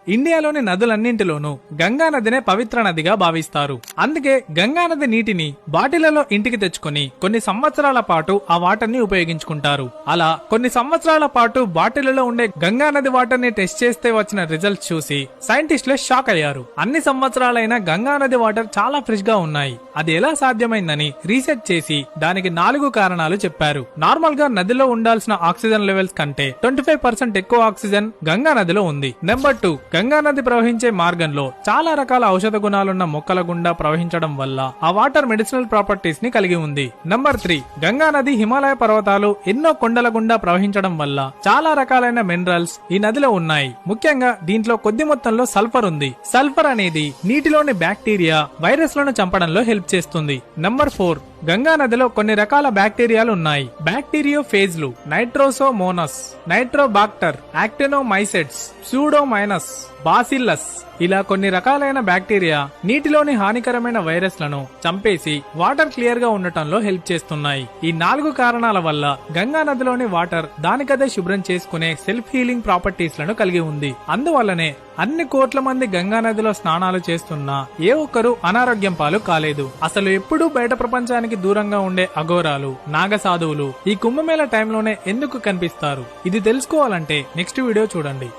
ఇండియాలోని నదులన్నింటిలోనూ గంగా నదినే పవిత్ర నదిగా భావిస్తారు. అందుకే గంగా నది నీటిని బాటిళ్లలో ఇంటికి తెచ్చుకొని కొన్ని సంవత్సరాల పాటు ఆ వాటర్ ని ఉపయోగించుకుంటారు. అలా కొన్ని సంవత్సరాల పాటు బాటిళ్లలో ఉండే గంగా నది వాటర్ ని టెస్ట్ చేస్తే వచ్చిన రిజల్ట్స్ చూసి సైంటిస్టులు షాక్ అయ్యారు. అన్ని సంవత్సరాలైన గంగా నది వాటర్ చాలా ఫ్రెష్ గా ఉన్నాయి. అది ఎలా సాధ్యమైందని రీసెర్చ్ చేసి దానికి 4 కారణాలు చెప్పారు. నార్మల్ గా నదిలో ఉండాల్సిన ఆక్సిజన్ లెవెల్స్ కంటే 25% ఎక్కువ ఆక్సిజన్ గంగా నదిలో ఉంది. నెంబర్ 2, గంగా నది ప్రవహించే మార్గంలో చాలా రకాల ఔషధ గుణాలున్న మొక్కల గుండా ప్రవహించడం వల్ల ఆ వాటర్ మెడిసినల్ ప్రాపర్టీస్ ని కలిగి ఉంది. నెంబర్ 3, గంగా నది హిమాలయ పర్వతాలు ఎన్నో కొండల గుండా ప్రవహించడం వల్ల చాలా రకాలైన మినరల్స్ ఈ నదిలో ఉన్నాయి. ముఖ్యంగా దీంట్లో కొద్ది మొత్తంలో సల్ఫర్ ఉంది. సల్ఫర్ అనేది నీటిలోని బ్యాక్టీరియా, వైరస్లను చంపడంలో హెల్ప్ చేస్తుంది. నెంబర్ 4, గంగా నదిలో కొన్ని రకాల బ్యాక్టీరియాలు ఉన్నాయి. బ్యాక్టీరియోఫేజ్లు, నైట్రోసోమోనస్, నైట్రోబాక్టర్, యాక్టినోమైసెట్స్, సూడోమైనస్, బాసిల్లస్ ఇలా కొన్ని రకాలైన బ్యాక్టీరియా నీటిలోని హానికరమైన వైరస్లను చంపేసి వాటర్ క్లియర్ గా ఉండటంలో హెల్ప్ చేస్తున్నాయి. ఈ 4 కారణాల వల్ల గంగా నదిలోని వాటర్ దానికదే శుభ్రం చేసుకునే సెల్ఫ్ హీలింగ్ ప్రాపర్టీస్ లను కలిగి ఉంది. అందువల్లనే అన్ని కోట్ల మంది గంగా నదిలో స్నానాలు చేస్తున్నా ఏ ఒక్కరూ అనారోగ్యం పాలు కాలేదు. అసలు ఎప్పుడూ బయట ప్రపంచానికి దూరంగా ఉండే అఘోరాలు, నాగసాధువులు ఈ కుంభమేళ టైంలోనే ఎందుకు కనిపిస్తారు? ఇది తెలుసుకోవాలంటే నెక్స్ట్ వీడియో చూడండి.